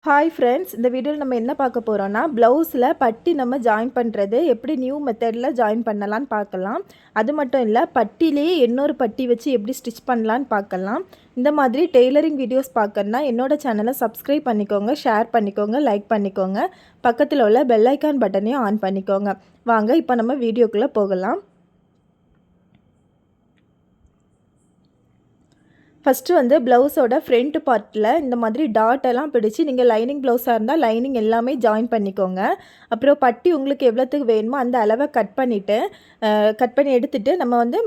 Hi friends, இந்த வீடியோவில் நம்ம என்ன பார்க்க போகிறோன்னா ப்ளவுஸில் பட்டி நம்ம ஜாயின் பண்ணுறது எப்படி நியூ மெத்தடில் ஜாயின் பண்ணலான்னு பார்க்கலாம். அது மட்டும் இல்லை, பட்டிலேயே இன்னொரு பட்டி வச்சு எப்படி ஸ்டிச் பண்ணலான்னு பார்க்கலாம். இந்த மாதிரி டெய்லரிங் வீடியோஸ் பார்க்கணுன்னா என்னோட சேனலை சப்ஸ்கிரைப் பண்ணிக்கோங்க, ஷேர் பண்ணிக்கோங்க, லைக் பண்ணிக்கோங்க. பக்கத்தில் உள்ள பெல் ஐக்கான் பட்டனையும் ஆன் பண்ணிக்கோங்க. வாங்க இப்போ நம்ம வீடியோக்குள்ளே போகலாம். ஃபஸ்ட்டு வந்து ப்ளவுஸோட ஃப்ரண்ட் பார்ட்டில் இந்த மாதிரி டாட்டெல்லாம் பிடிச்சி நீங்கள் லைனிங் ப்ளவுஸாக இருந்தால் லைனிங் எல்லாமே ஜாயின் பண்ணிக்கோங்க. அப்புறம் பட்டி உங்களுக்கு எவ்வளோத்துக்கு வேணுமோ அந்த அளவை கட் பண்ணி எடுத்துகிட்டு நம்ம வந்து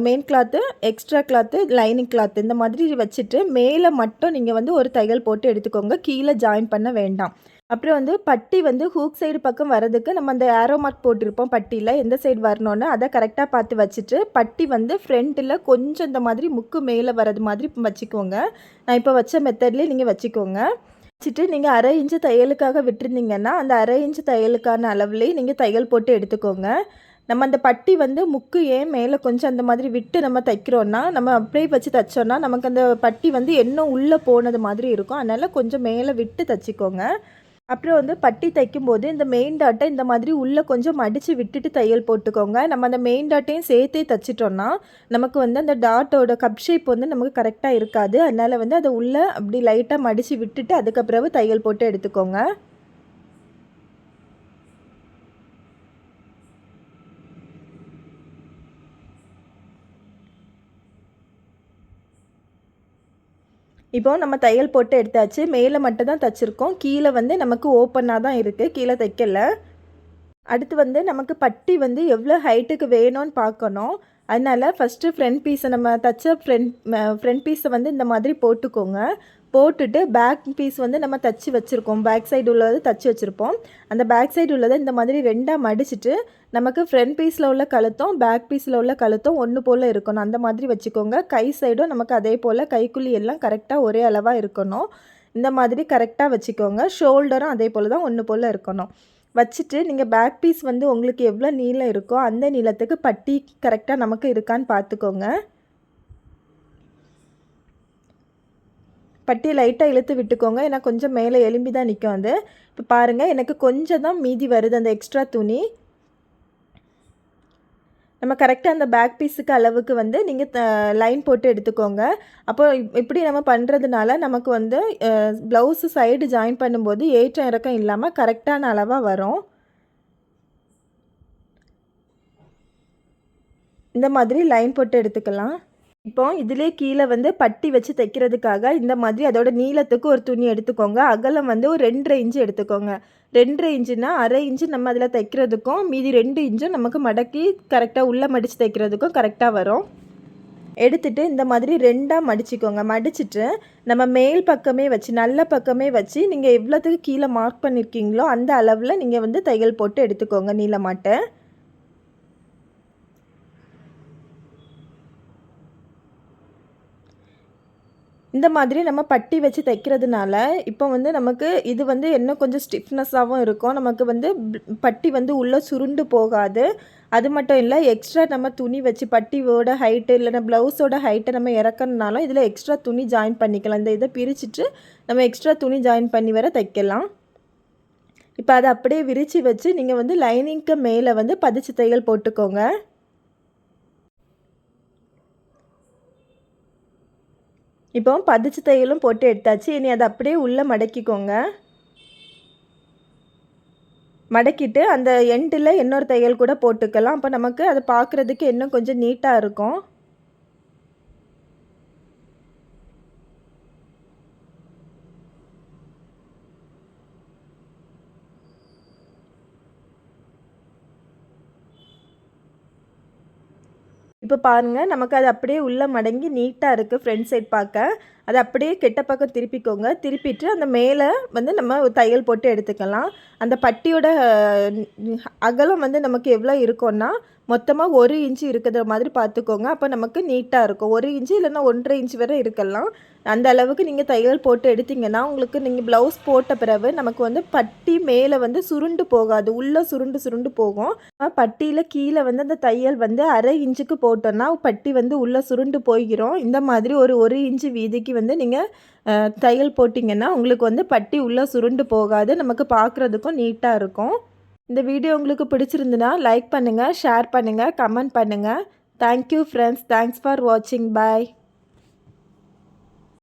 main cloth, extra cloth, lining cloth இந்த மாதிரி வச்சுட்டு மேலே மட்டும் நீங்கள் வந்து ஒரு தையல் போட்டு எடுத்துக்கோங்க. கீழே ஜாயின் பண்ண வேண்டாம். அப்புறம் வந்து பட்டி வந்து ஹூக் சைடு பக்கம் வரதுக்கு நம்ம அந்த ஏரோ மார்க் போட்டிருப்போம். பட்டியில் எந்த சைடு வரணுன்னு அதை கரெக்டாக பார்த்து வச்சுட்டு பட்டி வந்து ஃப்ரண்ட்டில் கொஞ்சம் இந்த மாதிரி முக்கு மேலே வர்றது மாதிரி வச்சுக்கோங்க. நான் இப்போ வச்ச மெத்தட்லேயே நீங்கள் வச்சுக்கோங்க. வச்சுட்டு நீங்கள் 1/2 இன்ச்சு தையலுக்காக விட்டுருந்தீங்கன்னா அந்த 1/2 இன்ச்சு தையலுக்கான அளவுலேயே நீங்கள் தையல் போட்டு எடுத்துக்கோங்க. நம்ம அந்த பட்டி வந்து முக்கு ஏன் மேலே கொஞ்சம் அந்த மாதிரி விட்டு நம்ம தைக்கிறோன்னா, நம்ம அப்படியே வச்சு தைச்சோன்னா நமக்கு அந்த பட்டி வந்து இன்னும் உள்ளே போனது மாதிரி இருக்கும். அதனால் கொஞ்சம் மேலே விட்டு தைச்சிக்கோங்க. அப்புறம் வந்து பட்டி தைக்கும்போது இந்த மெயின் டாட்டை இந்த மாதிரி உள்ளே கொஞ்சம் மடித்து விட்டுட்டு தையல் போட்டுக்கோங்க. நம்ம அந்த மெயின் டாட்டையும் சேர்த்தே தைச்சிட்டோன்னா நமக்கு வந்து அந்த டாட்டோட கப் ஷேப் வந்து நமக்கு கரெக்டாக இருக்காது. அதனால் வந்து அதை உள்ளே அப்படி லைட்டாக மடித்து விட்டுட்டு அதுக்கப்புறம் தையல் போட்டு எடுத்துக்கோங்க. இப்போ நம்ம தையல் போட்டு எடுத்தாச்சு. மேலே மட்டும் தான் தைச்சிருக்கோம். கீழே வந்து நமக்கு ஓப்பனாக தான் இருக்குது, கீழே தைக்கல. அடுத்து வந்து நமக்கு பட்டி வந்து எவ்வளோ ஹைட்டுக்கு வேணும்னு பார்க்கணும். அதனால் ஃபஸ்ட்டு ஃப்ரண்ட் பீஸை நம்ம தைச்ச ஃப்ரண்ட் பீஸை வந்து இந்த மாதிரி போட்டுக்கோங்க. போட்டுட்டு பேக் பீஸ் வந்து நம்ம தைச்சி வச்சுருக்கோம். பேக் சைடு உள்ளது தைச்சி வச்சுருப்போம். அந்த பேக் சைடு உள்ளதை இந்த மாதிரி 2ஆக மடிச்சுட்டு நமக்கு ஃப்ரண்ட் பீஸில் உள்ள கழுத்தும் பேக் பீஸில் உள்ள கழுத்தும் ஒன்று போல் இருக்கணும். அந்த மாதிரி வச்சுக்கோங்க. கை சைடும் நமக்கு அதே போல் கைக்குள்ளி எல்லாம் கரெக்டாக ஒரே அளவாக இருக்கணும். இந்த மாதிரி கரெக்டாக வச்சுக்கோங்க. ஷோல்டரும் அதே போல் தான் ஒன்று போல் இருக்கணும். வச்சுட்டு நீங்கள் பேக் பீஸ் வந்து உங்களுக்கு எவ்வளோ நீளம் இருக்கோ அந்த நீளத்துக்கு பட்டி கரெக்டாக நமக்கு இருக்கான்னு பார்த்துக்கோங்க. பட்டி லைட்டாக இழுத்து விட்டுக்கோங்க. ஏன்னா கொஞ்சம் மேலே எலும்பி தான் நிற்கும் அது. இப்போ பாருங்கள், எனக்கு கொஞ்சம் தான் மீதி வருது அந்த எக்ஸ்ட்ரா துணி. நம்ம கரெக்டாக அந்த பேக் பீஸுக்கு அளவுக்கு வந்து நீங்கள் லைன் போட்டு எடுத்துக்கோங்க. அப்போ இப்படி நம்ம பண்ணுறதுனால நமக்கு வந்து ப்ளவுஸு சைடு ஜாயின் பண்ணும்போது ஏற்றம் இறக்கம் இல்லாமல் கரெக்டான அளவாக வரும். இந்த மாதிரி லைன் போட்டு எடுத்துக்கலாம். இப்போ இதிலே கீழே வந்து பட்டி வச்சு தைக்கிறதுக்காக இந்த மாதிரி அதோட நீளத்துக்கு ஒரு துணி எடுத்துக்கோங்க. அகலம் வந்து ஒரு 2.5 இன்ச்சு எடுத்துக்கோங்க. 2.5 இன்ச்சுனா 1/2 இன்ச்சு நம்ம அதில் தைக்கிறதுக்கும் மீதி 2 இன்ச்சும் நமக்கு மடக்கி கரெக்டாக உள்ளே மடித்து தைக்கிறதுக்கும் கரெக்டாக வரும். எடுத்துகிட்டு இந்த மாதிரி 2ஆக மடிச்சுக்கோங்க. மடிச்சுட்டு நம்ம மேல் பக்கமே வச்சு நல்ல பக்கமே வச்சு நீங்கள் எவ்வளோத்துக்கு கீழே மார்க் பண்ணியிருக்கீங்களோ அந்த அளவில் நீங்கள் வந்து தையல் போட்டு எடுத்துக்கோங்க நீளமாட்ட. இந்த மாதிரி நம்ம பட்டி வச்சு தைக்கிறதுனால இப்போ வந்து நமக்கு இது வந்து இன்னும் கொஞ்சம் ஸ்டிஃப்னஸாகவும் இருக்கும். நமக்கு வந்து பட்டி வந்து உள்ளே சுருண்டு போகாது. அது மட்டும் இல்லை, எக்ஸ்ட்ரா நம்ம துணி வச்சு பட்டியோட ஹைட்டு இல்லைன்னா ப்ளவுஸோட ஹைட்டை நம்ம இறக்கணுனாலும் இதில் எக்ஸ்ட்ரா துணி ஜாயின் பண்ணிக்கலாம். இந்த இதை பிரிச்சுட்டு நம்ம எக்ஸ்ட்ரா துணி ஜாயின் பண்ணி வர தைக்கலாம். இப்போ அதை அப்படியே விரித்து வச்சு நீங்கள் வந்து லைனிங்க்கு மேலே வந்து பதிச்சு தையல் போட்டுக்கோங்க. இப்போ பதிச்சு தையலும் போட்டு எடுத்தாச்சு. இனி அதை அப்படியே உள்ளே மடக்கிக்கோங்க. மடக்கிட்டு அந்த எண்டில் இன்னொரு தையல் கூட போட்டுக்கலாம். அப்போ நமக்கு அதை பார்க்குறதுக்கு இன்னும் கொஞ்சம் நீட்டாக இருக்கும். இப்போ பாருங்கள், நமக்கு அது அப்படியே உள்ளே மடங்கி நீட்டாக இருக்குது ஃப்ரண்ட் சைட் பார்க்க. அதை அப்படியே கெட்ட பக்கம் திருப்பிக்கோங்க. திருப்பிட்டு அந்த மேலே வந்து நம்ம தையல் போட்டு எடுத்துக்கலாம். அந்த பட்டியோட அகலம் வந்து நமக்கு எவ்வளோ இருக்கும்னா மொத்தமாக 1 இன்ச்சு இருக்கிற மாதிரி பார்த்துக்கோங்க. அப்போ நமக்கு நீட்டாக இருக்கும். 1 இன்ச்சு இல்லைன்னா 1.5 இன்ச் வரை இருக்கலாம். அந்த அளவுக்கு நீங்கள் தையல் போட்டு எடுத்தீங்கன்னா உங்களுக்கு நீங்கள் ப்ளவுஸ் போட்ட பிறகு நமக்கு வந்து பட்டி மேலே வந்து சுருண்டு போகாது, உள்ளே சுருண்டு சுருண்டு போகும். பட்டியில் கீழே வந்து அந்த தையல் வந்து 1/2 இன்ச்சுக்கு போட்டோன்னா பட்டி வந்து உள்ளே சுருண்டு போய்கிறோம். இந்த மாதிரி ஒரு 1 இன்ச்சு வீதிக்கு வந்து நீங்கள் தையல் போட்டிங்கன்னா உங்களுக்கு வந்து பட்டி உள்ளே சுருண்டு போகாது, நமக்கு பார்க்குறதுக்கும் நீட்டாக இருக்கும். இந்த வீடியோ உங்களுக்கு பிடிச்சிருந்துன்னா லைக் பண்ணுங்கள், ஷேர் பண்ணுங்கள், கமெண்ட் பண்ணுங்கள். Thank you friends. தேங்க்ஸ் ஃபார் வாட்சிங். பாய்.